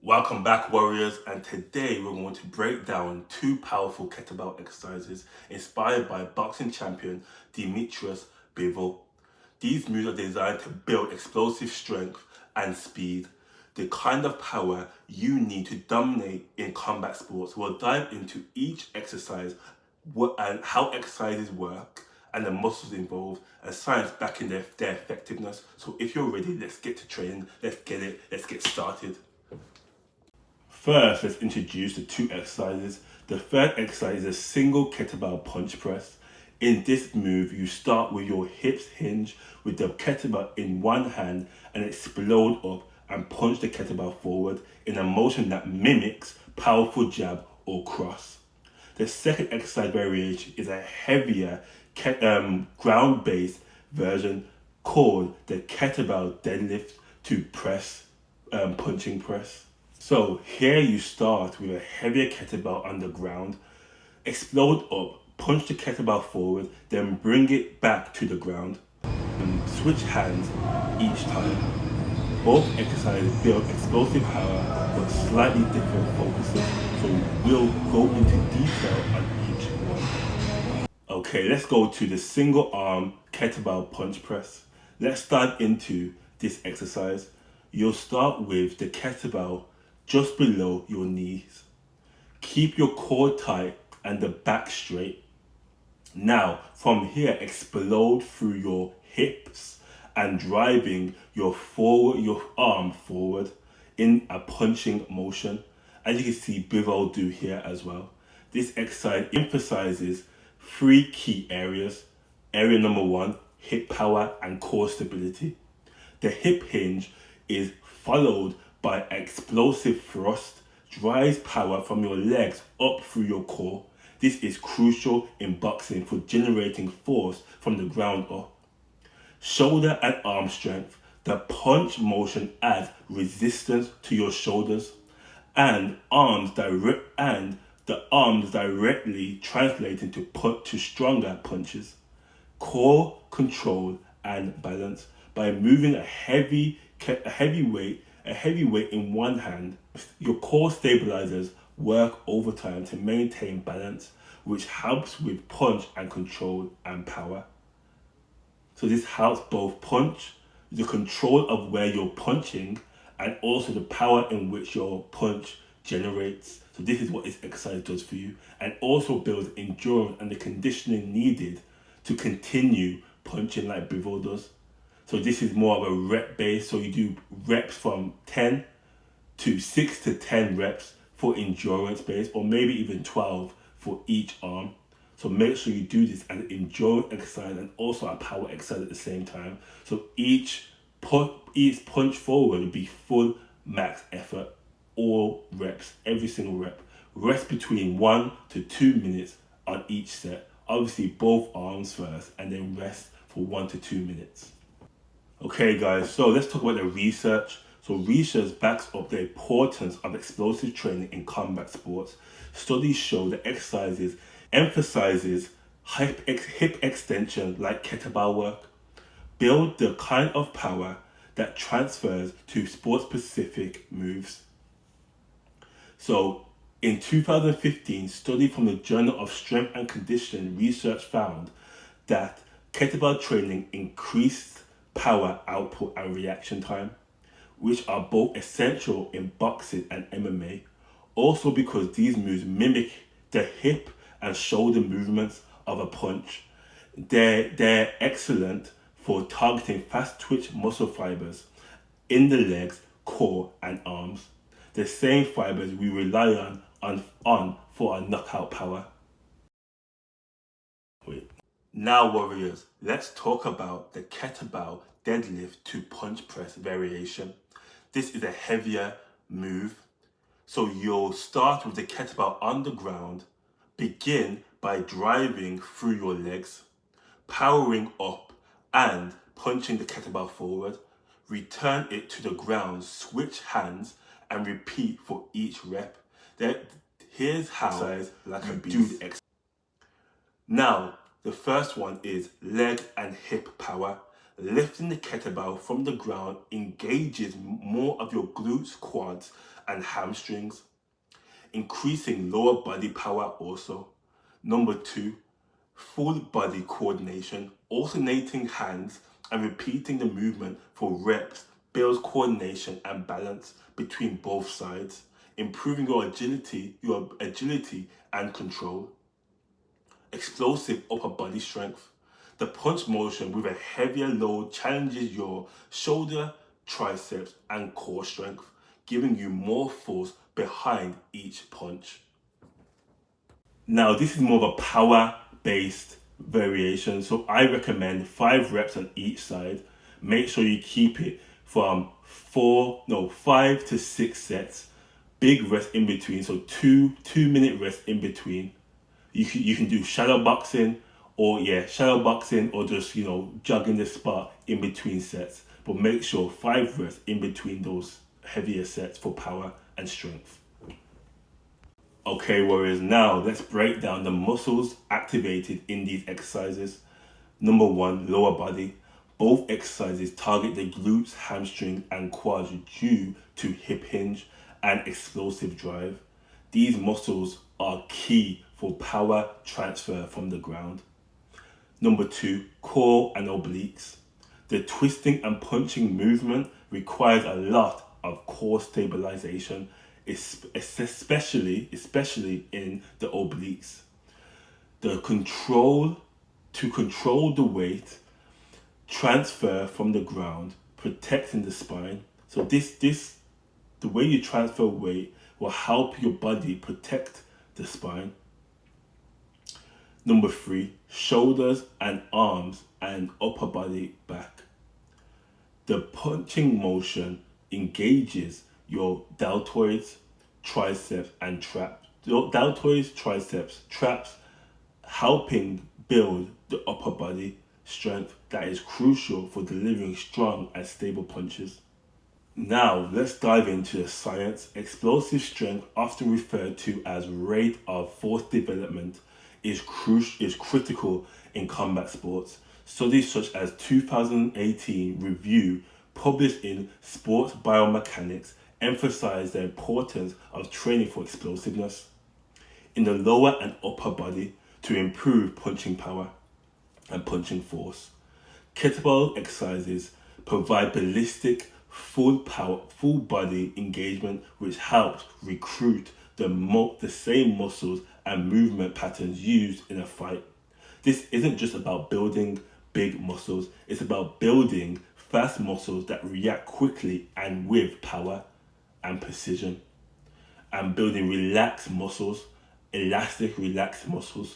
Welcome back, warriors, and today we're going to break down two powerful kettlebell exercises inspired by boxing champion Demetrius Bivol. These moves are designed to build explosive strength and speed, the kind of power you need to dominate in combat sports. We'll dive into each exercise and how exercises work and the muscles involved and science backing their effectiveness. So if you're ready, let's get to training, let's get started. First, let's introduce the two exercises. The third exercise is a single kettlebell punch press. In this move, you start with your hips hinge with the kettlebell in one hand and explode up and punch the kettlebell forward in a motion that mimics powerful jab or cross. The second exercise variation is a heavier ground-based version called the kettlebell deadlift-to-punch punching press. So here you start with a heavier kettlebell on the ground, explode up, punch the kettlebell forward, then bring it back to the ground, and switch hands each time. Both exercises build explosive power but slightly different focuses, so we'll go into detail on each one. Okay, let's go to the single arm kettlebell punch press. Let's dive into this exercise. You'll start with the kettlebell just below your knees. Keep your core tight and the back straight. Now, from here, explode through your hips and driving your arm forward in a punching motion. As you can see Bivol do here as well. This exercise emphasizes three key areas. Area number one, hip power and core stability. The hip hinge is followed by explosive thrust, drives power from your legs up through your core. This is crucial in boxing for generating force from the ground up. Shoulder and arm strength. The punch motion adds resistance to your shoulders and the arms directly translating to stronger punches. Core control and balance. By moving a heavy weight in one hand, your core stabilizers work overtime to maintain balance, which helps with punch and control and power. So this helps both punch, the control of where you're punching, and also the power in which your punch generates. So this is what this exercise does for you, and also builds endurance and the conditioning needed to continue punching like Bivol does. So this is more of a rep base. So you do reps from 10 to 6 to 10 reps for endurance base, or maybe even 12 for each arm. So make sure you do this as an endurance exercise and also a power exercise at the same time. So each punch forward will be full max effort, all reps, every single rep. Rest between 1 to 2 minutes on each set. Obviously both arms first and then rest for 1 to 2 minutes. Okay guys, so let's talk about the research. So research backs up the importance of explosive training in combat sports. Studies show that exercises emphasizes hip extension like kettlebell work, build the kind of power that transfers to sport-specific moves. So in 2015, study from the Journal of Strength and Conditioning research found that kettlebell training increased power output and reaction time, which are both essential in boxing and MMA. Also because these moves mimic the hip and shoulder movements of a punch. They're excellent for targeting fast twitch muscle fibers in the legs, core and arms. The same fibers we rely on for our knockout power. Now warriors, let's talk about the kettlebell deadlift to punch press variation. This is a heavier move. So you'll start with the kettlebell on the ground, begin by driving through your legs, powering up and punching the kettlebell forward, return it to the ground, switch hands and repeat for each rep. Here's how like you do the exercise. Now, the first one is leg and hip power. Lifting the kettlebell from the ground engages more of your glutes, quads, and hamstrings. Increasing lower body power also. Number 2, full body coordination. Alternating hands and repeating the movement for reps builds coordination and balance between both sides, improving your agility and control. Explosive upper body strength. The punch motion with a heavier load challenges your shoulder, triceps, and core strength, giving you more force behind each punch. Now, this is more of a power-based variation, so I recommend 5 reps on each side. Make sure you keep it from 5 to 6 sets. Big rest in between, so 2-minute rest in between. You can do shadow boxing or just jogging the spot in between sets. But make sure 5 reps in between those heavier sets for power and strength. Okay, warriors, now let's break down the muscles activated in these exercises. Number 1, lower body. Both exercises target the glutes, hamstring, and quads due to hip hinge and explosive drive. These muscles are key for power transfer from the ground. Number 2, core and obliques. The twisting and punching movement requires a lot of core stabilization, especially in the obliques. To control the weight transfer from the ground, protecting the spine. So the way you transfer weight will help your body protect the spine. Number 3, shoulders and arms and upper body back. The punching motion engages your deltoids, triceps, and traps. Deltoids, triceps, traps, helping build the upper body strength that is crucial for delivering strong and stable punches. Now, let's dive into the science. Explosive strength, often referred to as rate of force development, is critical in combat sports. Studies such as 2018 review published in Sports Biomechanics emphasize the importance of training for explosiveness in the lower and upper body to improve punching power and punching force. Kettlebell exercises provide ballistic, full body engagement, which helps recruit the same muscles and movement patterns used in a fight. This isn't just about building big muscles, it's about building fast muscles that react quickly and with power and precision, and building relaxed muscles, elastic relaxed muscles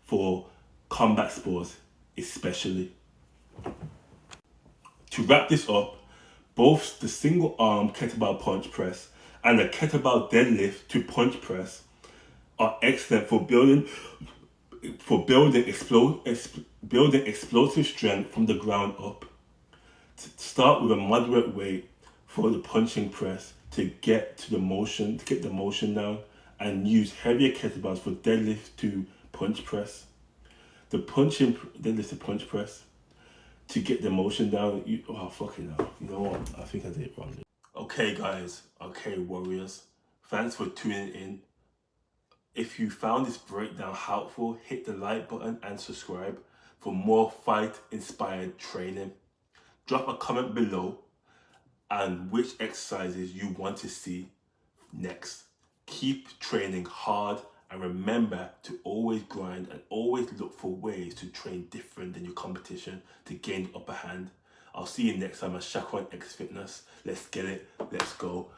for combat sports especially. To wrap this up, both the single arm kettlebell punch press and the kettlebell deadlift-to-punch press are excellent for building explosive strength from the ground up. Start with a moderate weight for the punching press to get the motion down, and use heavier kettlebells for deadlift-to-punch press. The deadlift-to-punch press to get the motion down. You know what? I think I did it wrong. Okay, guys. Okay, warriors. Thanks for tuning in. If you found this breakdown helpful, hit the like button and subscribe for more fight-inspired training. Drop a comment below and which exercises you want to see next. Keep training hard and remember to always grind and always look for ways to train different than your competition to gain the upper hand. I'll see you next time at Shakwan X Fitness. Let's get it. Let's go.